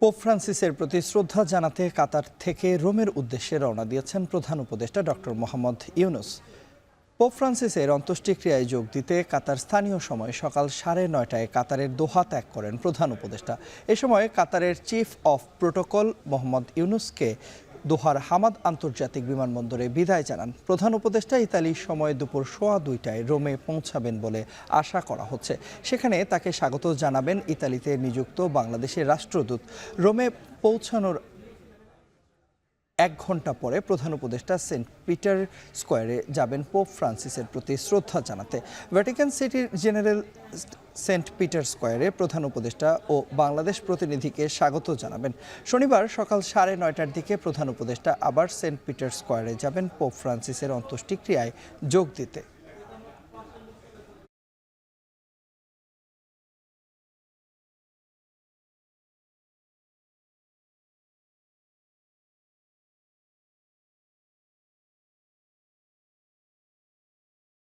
Pope ফ্রান্সিসের প্রতি শ্রদ্ধা জানাতে কাতার থেকে রোমের উদ্দেশ্যে রওনা দিয়েছেন প্রধান উপদেষ্টা ডক্টর মোহাম্মদ ইউনুস। পোপ ফ্রান্সিসের অন্ত্যেষ্টিক্রিয়ায় যোগ দিতে কাতার স্থানীয় সময় সকাল 9:30টায় কাতারের দোহা ত্যাগ করেন প্রধান উপদেষ্টা। এ সময় কাতারের চিফ অফ প্রোটোকল মোহাম্মদ ইউনুসকে দোহার হামাদ আন্তর্জাতিক বিমানবন্দরে বিদায় জানান। প্রধান উপদেষ্টা ইতালির সময় দুপুর 2:15টায় রোমে পৌঁছাবেন বলে আশা করা হচ্ছে। সেখানে তাকে স্বাগত জানাবেন ইতালিতে নিযুক্ত বাংলাদেশের রাষ্ট্রদূত। রোমে পৌঁছানোর 1 ঘন্টা পরে প্রধান উপদেষ্টা সেন্ট পিটার স্কোয়ারে যাবেন পোপ ফ্রান্সিসের প্রতি শ্রদ্ধা জানাতে। ভ্যাটিকান সিটির জেনারেল সেন্ট পিটার স্কোয়ারে প্রধান উপদেষ্টা ও বাংলাদেশ প্রতিনিধিকে স্বাগত জানাবেন। শনিবার সকাল 9:30টার দিকে প্রধান উপদেষ্টা আবার সেন্ট পিটার স্কোয়ারে যাবেন পোপ ফ্রান্সিসের অন্ত্যেষ্টিক্রিয়ায় যোগ দিতে।